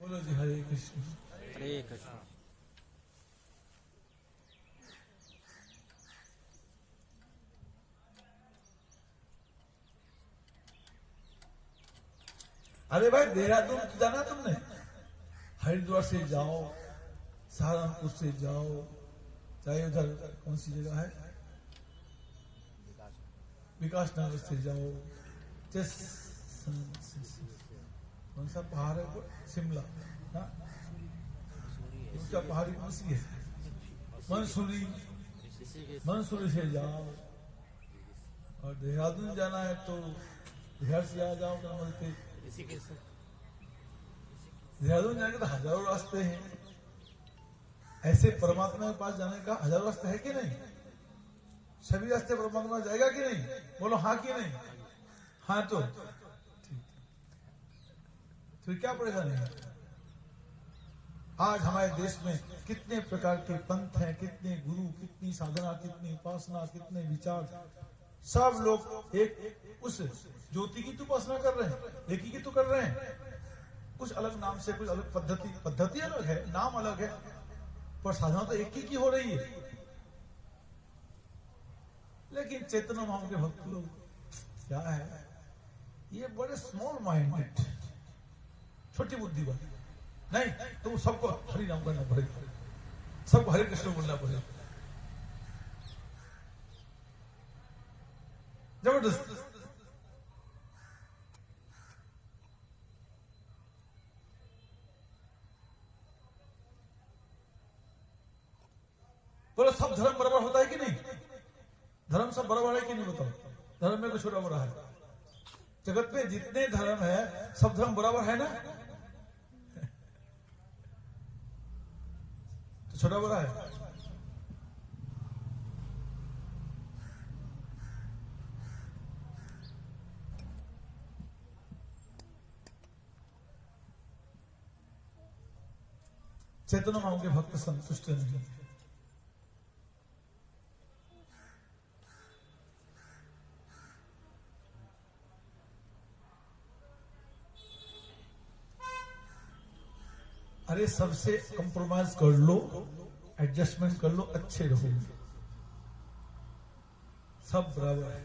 बोलो जी हरे कृष्ण। हरे कृष्ण। अरे भाई देहरादून जाना तुमने? हरिद्वार से जाओ, सहारनपुर से जाओ, चाहे उधर कौन सी जगह है, विकास नगर से जाओ, कौन सा पहाड़ है वो, शिमला ना, उसका पहाड़ी कौन सी है, मंसूरी, मंसूरी से जाओ। और देहरादून जाना है तो बिहार से आ जाओ कमल के। देहरादून जाने के तो हजारों रास्ते हैं, ऐसे परमात्मा के पास जाने का हजारों रास्ते है कि नहीं? सभी रास्ते परमात्मा जाएगा कि नहीं? बोलो हाँ कि नहीं? हाँ तो ठीक, फिर क्या पड़ेगा नहीं? आज हमारे देश में कितने प्रकार के पंथ हैं, कितने गुरु, कितनी साधना, कितनी उपासना, कितने विचार, सब लोग एक उस ज्योति की तो उपासना कर रहे हैं, एक ही की तो कर रहे हैं। कुछ अलग नाम से, कुछ अलग पद्धति अलग है, नाम अलग है, पर साधना तो एक ही की हो रही है। लेकिन चैतन्य महाप्रभु के भक्त लोग क्या है, ये बड़े स्मॉल माइंडेड, छोटी बुद्धि वाले। नहीं तो सबको हरि नाम करना पड़ेगा, सबको हरे कृष्ण बोलना पड़ेगा, जबरदस्त। बोलो सब धर्म बराबर होता है कि नहीं? धर्म सब बराबर है कि नहीं बताओ? धर्म में कुछ छोटा बड़ा है? जगत में जितने धर्म है सब धर्म बराबर है ना? तो छोटा बड़ा है? चैतन्य महाप्रभु के भक्त संतुष्ट नहीं। अरे सबसे कंप्रोमाइज कर लो, एडजस्टमेंट कर लो, अच्छे रहो, सब बराबर है।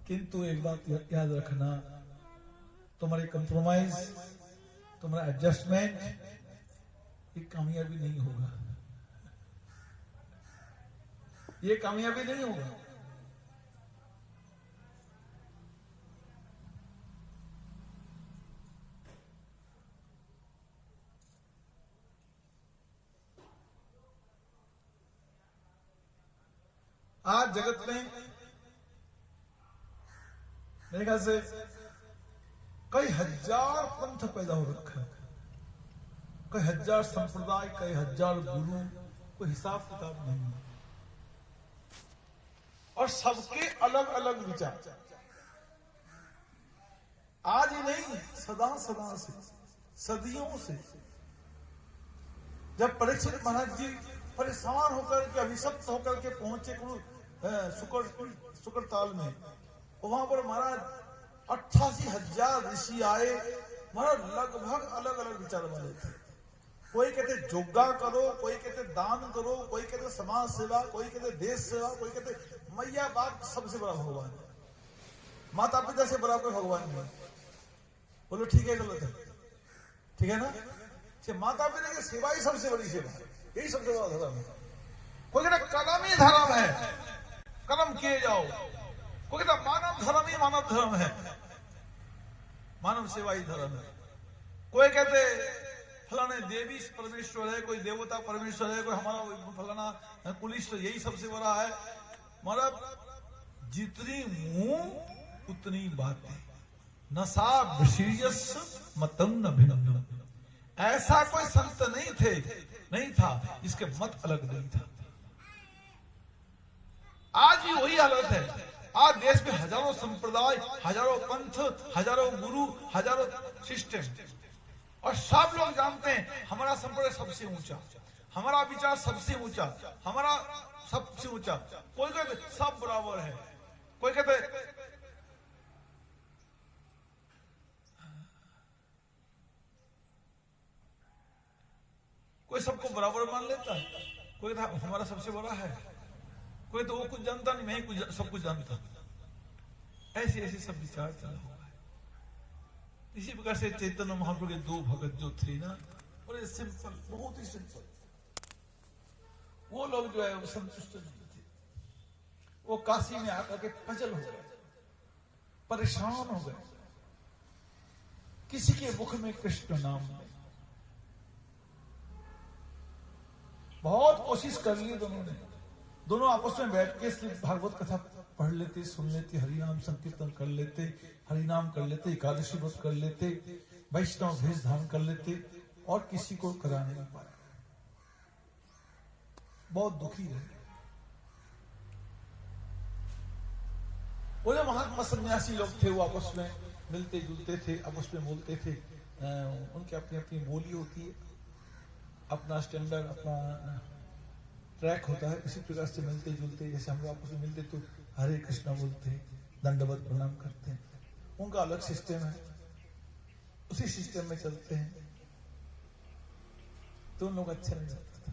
किंतु एक बात याद रखना, तुम्हारी कंप्रोमाइज, तुम्हारा एडजस्टमेंट ये कामयाबी नहीं होगा, ये कामयाबी नहीं होगा। आज जगत में मेरे ख्याल से कई हजार पंथ पैदा हो रखा है, कई हजार संप्रदाय, कई हजार गुरु, कोई हिसाब किताब नहीं है, और सबके अलग अलग विचार। आज ही नहीं, सदा सदा से, सदियों से। जब परीक्षित महाराज जी परेशान होकर के, अभिशप्त होकर के पहुंचे शुक्र ताल में, वहां पर महाराज 88,000 ऋषि आए। महाराज लगभग अलग अलग विचार वाले थे। कोई कहते योगा करो, कोई कहते दान करो, कोई कहते समाज सेवा, कोई कहते देश सेवा, कोई कहते मैया बाप सबसे बड़ा भगवान है, माता पिता से बड़ा कोई भगवान नहीं। बोलो ठीक है गलत है? ठीक है ना? माता पिता की सेवा ही सबसे बड़ी सेवा है, यही सबसे बड़ा धर्म है। कोई कहता कर्म ही धर्म है, कर्म किए जाओ। कोई कहता मानव धर्म ही मानव धर्म है, मानव सेवा ही धर्म है। कोई कहते फलाने देवी परमेश्वर है, कोई देवता परमेश्वर है, कोई हमारा फलाना कुलिष्ट, यही सबसे बड़ा है। मतलब जितनी मुंह उतनी बातें, नशा विशीर्यस मतम न भिन्न। ऐसा कोई संत नहीं था जिसके मत अलग नहीं था। आज भी वही हालत है। आज देश में हजारों संप्रदाय, हजारों पंथ, हजारों गुरु, हजारों सिस्टम, और सब लोग जानते हैं हमारा संप्रदाय सबसे ऊंचा, हमारा विचार सबसे ऊंचा, हमारा सबसे ऊंचा। कोई कहते सब बराबर है, कोई कहते कोई सबको बराबर मान लेता है, कोई था हमारा सबसे बड़ा है, कोई तो वो कुछ जानता नहीं, मैं ही कुछ सब कुछ जानता। ऐसे ऐसे सब विचार चला हुआ है। इसी प्रकार से चैतन्य महाप्रभु के दो भगत जो थे ना, बड़े सिंपल, बहुत ही सिंपल, वो लोग जो है वो संतुष्ट नहीं थे। वो काशी में आकर के पजल हो गए, परेशान हो गए, किसी के मुख में कृष्ण नाम नहीं। बहुत कोशिश कर ली दोनों ने, दोनों आपस में बैठ के सिर्फ भागवत कथा पढ़ लेते, सुन लेते, हरिनाम संकीर्तन कर लेते, हरिनाम कर लेते, एकादशी व्रत कर लेते, वैष्णव भेष धारण कर लेते, और किसी को करा नहीं पाए। बहुत दुखी रहे। वो जो महात्मा सन्यासी लोग थे वो आपस में मिलते जुलते थे, आपस में बोलते थे, उनकी अपनी अपनी बोली होती है, अपना स्टैंडर्ड, अपना ट्रैक होता है। इसी प्रकार से मिलते जुलते, जैसे हम लोग आपस में मिलते तो हरे कृष्णा बोलते हैं, दंडवत प्रणाम करते हैं, उनका अलग सिस्टम है, उसी सिस्टम में चलते हैं, तो उन लोग अच्छे नहीं लगते।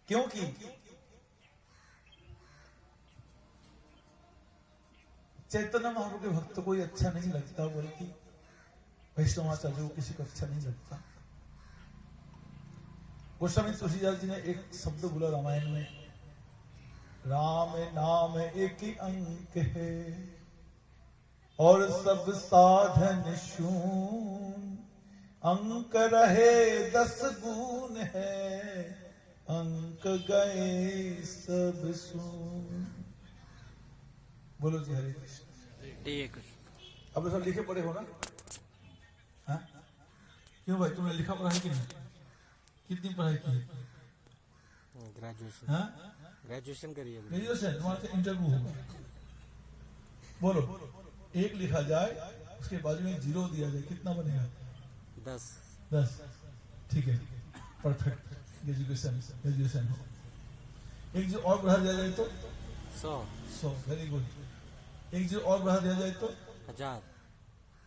क्योंकि चैतन्य महाप्रभु के भक्त को अच्छा नहीं लगता, बल्कि वैष्णवाचार्य को किसी को अच्छा नहीं लगता। गोस्वामी तुलसीदास जी ने एक शब्द बोला रामायण में, राम नाम एक ही अंक है और सब साधन शून्य, अंक रहे 10 गुण है, अंक गए सब शून्य। बोलो जी हरे कृष्ण। अब सब लिखे पढ़े हो ना? हाँ? क्यों भाई, तुमने लिखा पढ़ा है कि नहीं? कितनी पढ़ाई की है? ग्रेजुएशन। हाँ? ग्रेजुएशन करिए। ग्रेजुएशन तुम्हारा तो इंटरव्यू होगा। बोलो, एक लिखा जाए उसके बाद में 0 दिया जाए, कितना बनेगा? 10। ठीक है, परफेक्ट ग्रेजुएशन हो। एक जो और बढ़ा दिया जाए तो 100, वेरी गुड। एक जो और बढ़ा दिया जाए तो 1000।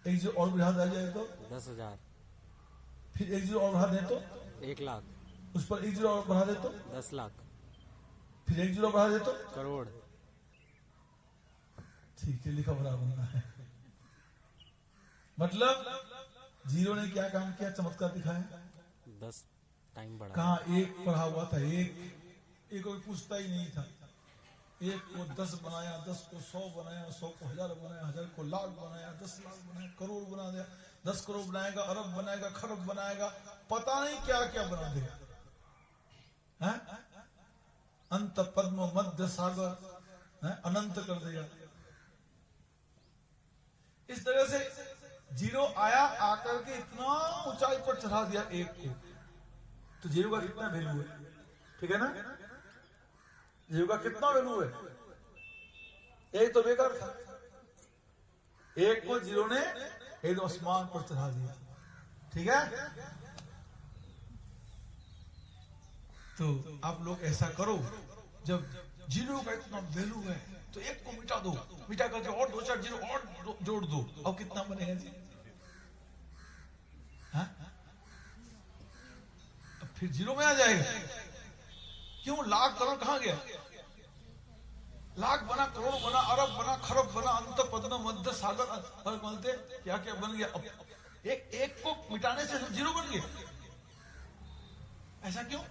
एक जो और बढ़ा दिया जाए तो 10,000। फिर एक जो और बढ़ा दे तो 1 लाख। उस पर एक जीरो और बढ़ा दे तो 10 लाख। फिर एक जीरो बढ़ा दे तो करोड़। ठीक है, लिखा बराबर बनना है। मतलब जीरो ने क्या काम किया, चमत्कार दिखाया? 10 टाइम बढ़ा। कहा एक पढ़ा हुआ था, एक कोई पूछता ही नहीं था। एक को 10 बनाया, 10 को 100 बनाया, 100 को 1000 बनाया, 1000 को लाख बनाया, 10 लाख बनाया, करोड़ बना दिया, 10 करोड़ बनाएगा, अरब बनाएगा, खरब बनाएगा, पता नहीं क्या क्या बना देगा। अंत पद्म मध्य सागर अनंत कर देगा। इस तरह से जीरो आया, आकर के इतना ऊंचाई पर चढ़ा दिया एक को। तो जीरो का कितना वैल्यू है? ठीक है ना? जीरो का कितना वैल्यू है? एक तो बेकार था, एक को जीरो ने एकदम आसमान पर चढ़ा दिया। ठीक है? तो आप लोग ऐसा करो, जब जीरो का इतना वैल्यू है तो एक को मिटा दो, मिटा करके और 2-4 जीरो और जोड़ दो, अब कितना बनेगा जी? हाँ? अब फिर जीरो में आ जाएगा। क्यों? लाख करोड़ कहां गया? लाख बना, करोड़ बना, अरब बना, खरब बना, अंत पद्म मध्य सागर बोलते क्या क्या बन गया। अब एक को मिटाने से सब जीरो बन गए। ऐसा क्यों?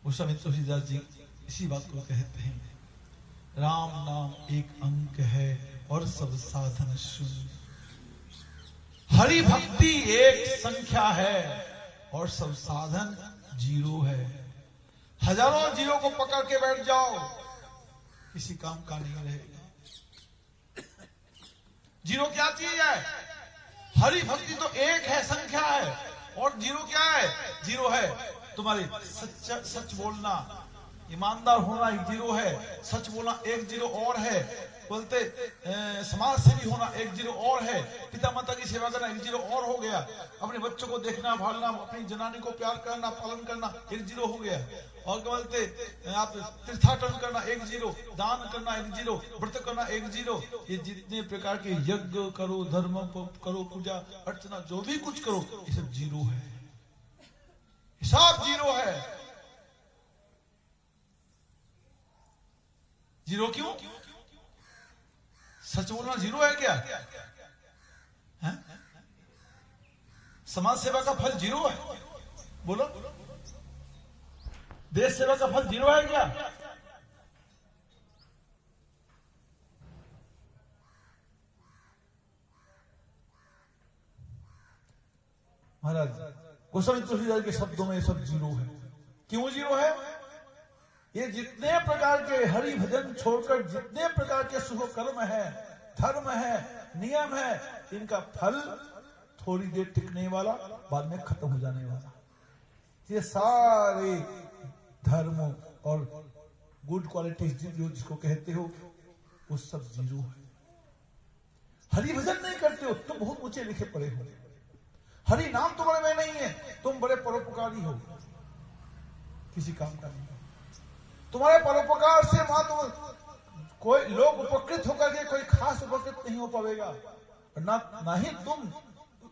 गोस्वामी तुलसीदास जी इसी बात को कहते हैं, राम नाम एक अंक है और सब साधन शून्य। हरि भक्ति एक संख्या है और सब साधन जीरो है। हजारों जीरो को पकड़ के बैठ जाओ, किसी काम का नहीं रहेगा। जीरो क्या चीज है? हरि भक्ति तो एक है, संख्या है, और जीरो क्या है? जीरो है तुम्हारे सच बोलना, ईमानदार होना एक जीरो है, सच बोलना एक जीरो और है, बोलते समाज सेवी होना एक जीरो और है, पिता माता की सेवा करना एक जीरो और हो गया, अपने बच्चों को देखना भालना, अपनी जनानी को प्यार करना पालन करना एक जीरो हो गया, और क्या बोलते आप तीर्थाटन करना एक जीरो, दान करना एक जीरो, व्रत करना एक जीरो। ये जितने प्रकार के यज्ञ करो, धर्म करो, पूजा अर्चना जो भी कुछ करो, ये सब जीरो है, सब जीरो है। जीरो क्यों? सच बोलना जीरो है क्या? है? समाज सेवा का फल जीरो है? बोलो, देश सेवा का फल जीरो है क्या? महाराज गोस्वामी तुलसीदास के शब्दों में सब जीरो है। क्यों जीरो है? ये जितने प्रकार के हरि भजन छोड़कर जितने प्रकार के शुभ कर्म है, धर्म है, नियम है, इनका फल थोड़ी देर टिकने वाला, बाद में खत्म हो जाने वाला। ये सारे धर्म और गुड क्वालिटीज जो जिसको कहते हो, वो सब जीरो है। हरि भजन नहीं करते हो, तुम बहुत ऊंचे लिखे पड़े हो। हरि नाम तुम्हारे में नहीं है, तुम बड़े परोपकारी हो, किसी काम का नहीं। तुम्हारे परोपकार से मां तुम कोई लोग उपकृत होकर के कोई खास उपकृत नहीं हो पाएगा, ना ही तुम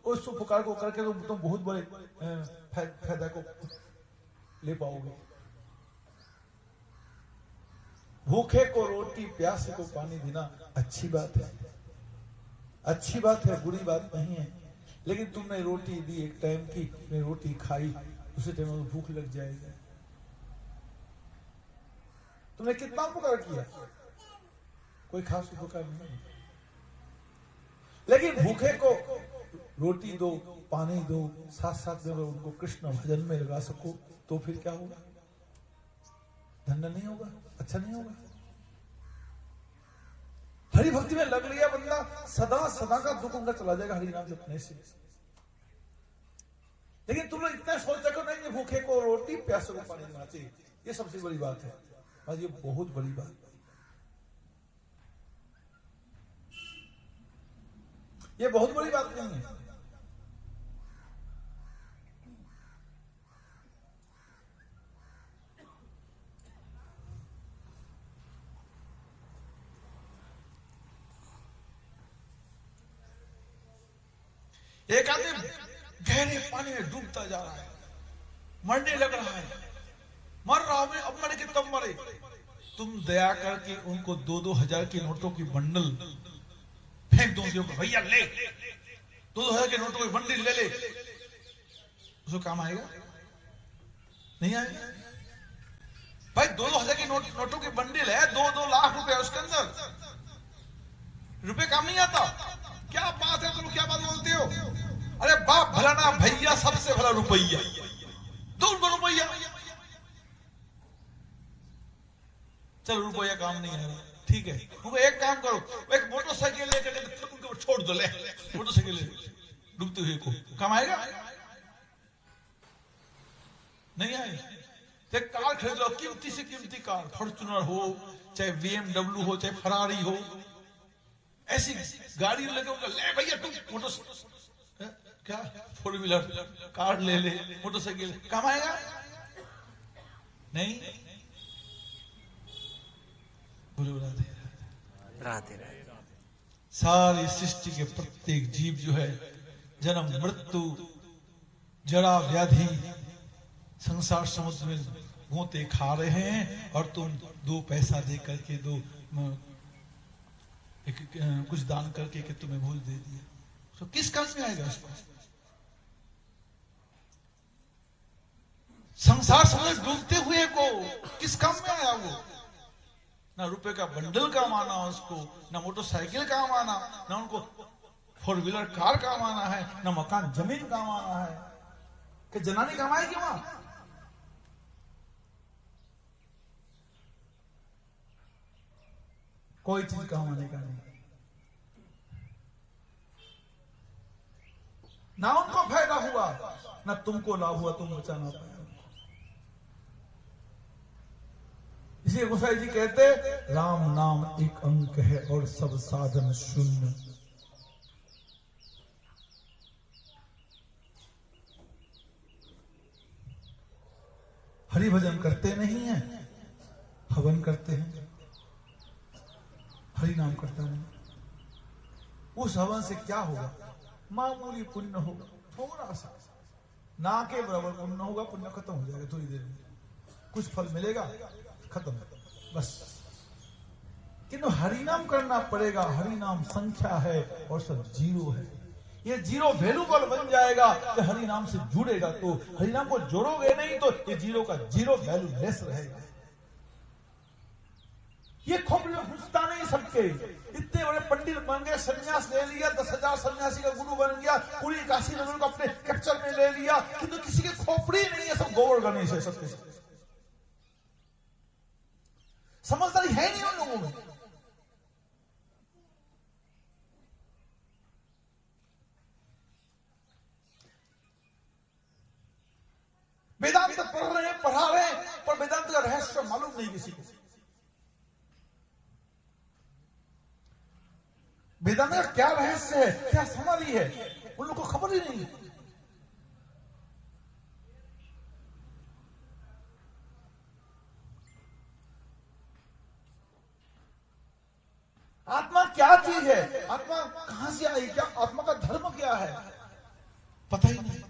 उस उपकार को करके तुम बहुत बड़े फायदा को ले पाओगे। भूखे को रोटी, प्यासे को पानी देना अच्छी बात है, अच्छी बात है, बुरी बात नहीं है। लेकिन तुमने रोटी दी एक टाइम की, मैं रोटी खाई, उसी टाइम में भूख लग जाएगी। तुमने कितना उपकार किया? कोई खास उपकार नहीं। लेकिन भूखे को रोटी दो, पानी दो, साथ साथ में उनको कृष्ण भजन में लगा सको, तो फिर क्या होगा? धन्य नहीं होगा? अच्छा नहीं होगा? हरि भक्ति में लग लिया बंदा, सदा सदा का दुख उनका चला जाएगा हरि नाम जपने से। लेकिन तुम लोग इतना सोच रखो नहीं, भूखे को रोटी, प्यासे को पानी देना चाहिए, ये सबसे बड़ी बात है। और ये बहुत बड़ी बात है, ये बहुत बड़ी बात नहीं है। एक आदमी गहरे पानी में डूबता जा रहा है, मरने लग रहा है, मर रहा हूं मैं, अब मरे कि तब मरे। तुम दया करके उनको 2-2 हजार की नोटों की बंडल फेंक दो, भैया ले 2-2 हजार के नोटों की बंडल ले ले, उसको काम आएगा? नहीं आएगा भाई। 2-2 हजार की नोटों की बंडल है, 2-2 लाख रुपए उसके अंदर, रुपए काम नहीं आता। क्या बात है, तुम क्या बात बोलते हो? अरे बाप भला ना भैया, सबसे भला रुपया, 2 रुपया। चलो रुपया काम नहीं है, ठीक है, तुम एक काम करो, एक मोटरसाइकिल लेकर छोड़ दो, ले मोटरसाइकिल डूबते हुए को, काम आएगा? नहीं आएगा। तो कार खरीद लो, कीमती से कीमती कार, फॉर्च्यूनर हो, चाहे BMW हो, चाहे फरारी हो, ऐसी गाड़ी लेके उनका ले भैया, तुम मोटर क्या 4 व्हीलर कार ले ले, मोटरसाइकिल, काम आएगा? नहीं। बोलो राधे राधे। सारी सृष्टि के प्रत्येक जीव जो है, जन्म मृत्यु जरा व्याधि संसार समुद्र में गोते खा रहे हैं, और तुम 2 पैसा दे करके, कुछ दान करके कि तुम्हें भूल दे दिया, तो किस काम में आएगा उसको? संसार समुद्र डूबते हुए को किस काम में आया वो? ना रुपए का बंडल काम आना उसको, ना मोटरसाइकिल काम आना, ना उनको 4 व्हीलर कार काम आना है, ना मकान जमीन काम आना है। कि जनानी काम आएगी वहां? कोई चीज काम आने का नहीं। ना उनको फायदा हुआ, ना तुमको लाभ हुआ, तुम बचा ना पाए। इसलिए गोसाई जी कहते राम नाम एक अंक है और सब साधन शून्य। हरि भजन करते नहीं है, हवन करते हैं, हरि नाम करता नहीं। उस हवन से क्या होगा? मामूली पुण्य होगा, थोड़ा सा, ना के बराबर पुण्य होगा। पुण्य खत्म हो जाएगा थोड़ी देर में, कुछ फल मिलेगा, खत्म बस। किंतु हरि नाम करना पड़ेगा। हरि नाम संख्या है और सब जीरो है। ये जीरो वैल्यूबल बन जाएगा कि हरि नाम से जुड़ेगा। तो हरि नाम को जोड़ोगे नहीं तो ये जीरो का जीरो वैल्यू लेस रहेगा। ये खोपड़ी में घुसता नहीं सबके। इतने बड़े पंडित बन गए, सन्यास ले लिया, 10,000 सन्यासी का गुरु बन गया, पूरी काशी नगर को अपने कैप्चर में ले लिया, किंतु किसी की खोपड़ी नहीं है। सब गोबर गणेश है, सबके सब। समझदारी है नहीं उन लोगों में। वेदांत पढ़ रहे हैं, पढ़ा रहे हैं, पर वेदांत का रहस्य मालूम नहीं किसी को। वेदांत का क्या रहस्य है, क्या समाधि है, उन लोगों को खबर ही नहीं। आत्मा क्या चीज है, आत्मा कहां से आई, क्या आत्मा का धर्म क्या है, पता ही नहीं।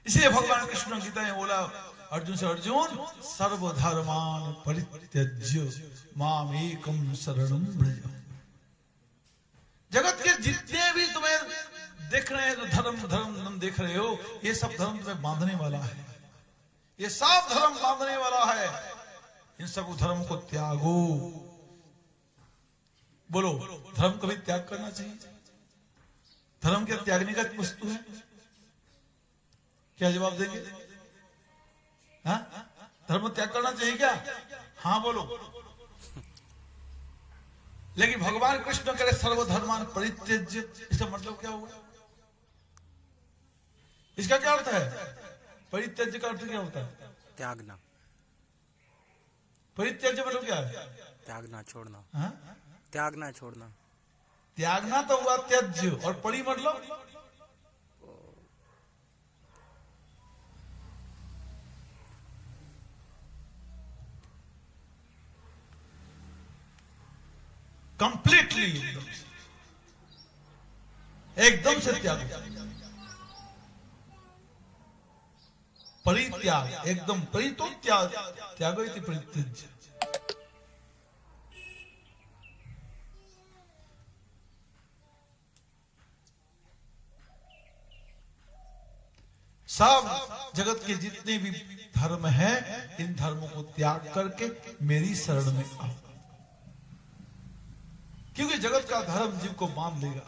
इसलिए भगवान कृष्ण गीता में बोला अर्जुन से, अर्जुन सर्वधर्मान परित्यज्य माम एकम शरणं व्रज। जगत के जितने भी तुम्हें देख रहे हैं, जो धर्म धर्म तुम देख रहे हो, ये सब धर्म तुम्हें बांधने वाला है। ये सब धर्म बांधने वाला है। इन सब धर्म को त्यागो। बोलो, धर्म कभी त्याग करना चाहिए? धर्म क्या त्यागने का वस्तु है? क्या जवाब देंगे? हाँ, धर्म त्याग करना चाहिए क्या? हाँ बोलो। लेकिन भगवान कृष्ण करे सर्वधर्मान परित्यज्य, इसका मतलब क्या हुआ? इसका क्या अर्थ है? परित्यज्य का अर्थ क्या होता है? त्यागना। परित्यज्य मतलब क्या है? त्यागना, छोड़ना। हाँ? त्यागना, छोड़ना। त्यागना तो हुआ त्यज्य, और परि मतलब कंप्लीटली, एकदम से त्याग। परित्याग, एकदम परितो त्याग, त्यागो इति परित्यज्य। सब जगत के जितने भी धर्म हैं, इन धर्मों को त्याग करके मेरी शरण में आओ। क्योंकि जगत का धर्म जीव को बांध लेगा,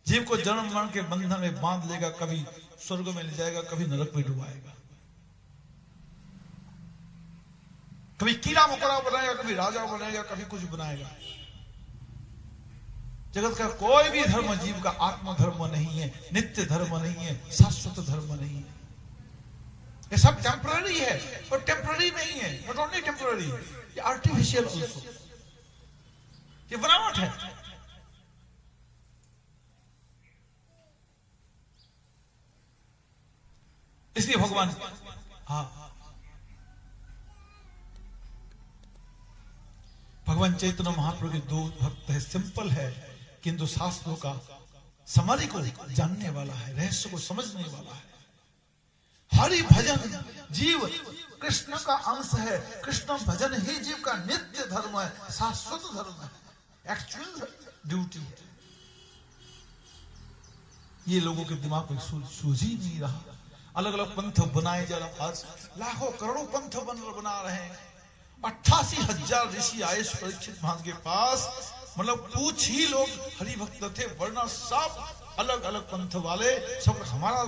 जीव को जन्म मरण के बंधन में बांध लेगा। कभी स्वर्ग में ले जाएगा, कभी नरक में डुबाएगा, कभी कीड़ा मकोड़ा बनाएगा, कभी राजा बनाएगा, कभी कुछ बनाएगा। जगत का कोई भी धर्म जीव का आत्म धर्म नहीं है, नित्य धर्म नहीं है, शाश्वत धर्म नहीं है। ये सब टेम्पररी है, और टेम्पररी नहीं है। नॉट ओनली टेम्पररी, ये आर्टिफिशियल ऑल्सो, ये बनावट है। इसलिए भगवान, हाँ, भगवान चैतन्य महाप्रभु के दो भक्त है। सिंपल है, किंतु शास्त्रों का समरी को जानने वाला है, रहस्य को समझने वाला है। हरि भजन जीव कृष्ण का अंश है। कृष्ण भजन ही जीव का नित्य धर्म है, शाश्वत धर्म है, एक्चुअल ड्यूटी है। ये लोगों के दिमाग में सूझ ही नहीं रहा। अलग अलग पंथ बनाए जा रहे, आज लाखों करोड़ों पंथ बना रहे हैं। 88,000 ऋषि आए परीक्षित महाराज के पास, मतलब कुछ ही लोग हरि भक्त थे, वरना सब अलग अलग पंथ वाले। सब हमारा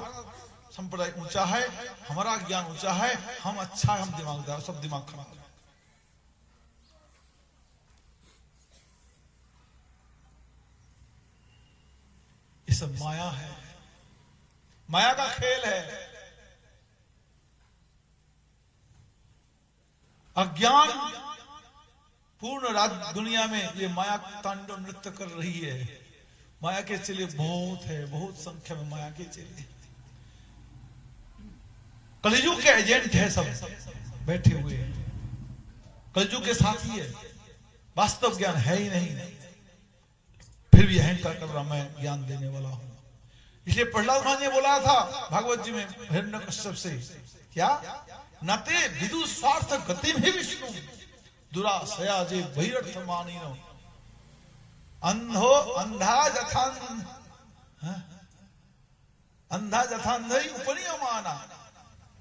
संप्रदाय ऊंचा है, हमारा ज्ञान ऊंचा है, हम अच्छा है, हम दिमागदार, सब दिमाग खराब है। ये सब माया है, माया का खेल है। अज्ञान पूर्ण रात दुनिया में ये माया तांडव नृत्य कर रही है। माया के चेले बहुत है, बहुत संख्या में माया के चेले। कलयुग के एजेंट है सब बैठे हुए, कलयुग के साथी है। वास्तव ज्ञान है ही नहीं, फिर भी अहंकार कर रहा मैं ज्ञान देने वाला हूं। इसलिए प्रहलाद महाराज ने बोला था भागवत जी में हिरण्यकश्यप से, क्या नते विदु स्वार्थ गति में विष्णु दुराशया जे बहिरर्थ मानिनो अंधो अंधा जथांधई उपनियमाना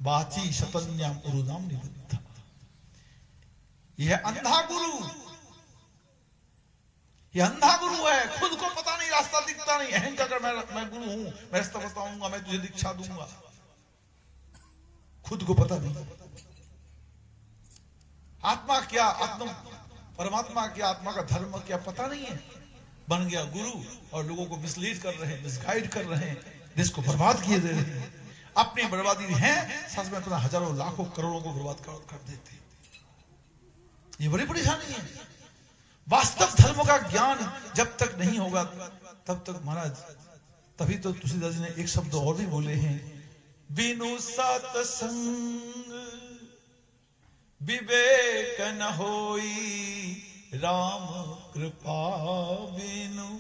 बाची शतन्याम उरुदाम निबद्ध। यह अंधा गुरु, यह अंधा गुरु है, खुद को पता नहीं, रास्ता दिखता नहीं। अहंकार कर मैं गुरु हूं, मैं रास्ता बताऊंगा, मैं तुझे दीक्षा दूंगा, खुद को पता नहीं। आत्मा क्या, आत्मा परमात्मा क्या, आत्मा का धर्म क्या पता नहीं है। बन गया गुरु और लोगों को मिसलीड कर रहे हैं, मिसगाइड कर रहे हैं, देश को बर्बाद किए दे रहे हैं। अपनी बर्बादी है, साथ में अपना हजारों लाखों करोड़ों को बर्बाद कर देते। ये बड़ी परेशानी है। वास्तव धर्म का ज्ञान जब तक नहीं होगा तब तक महाराज, तभी तो तुलसीदास जी ने एक शब्द और भी बोले हैं, बिनु सत्संग विवेक न होई राम कृपा बिनु।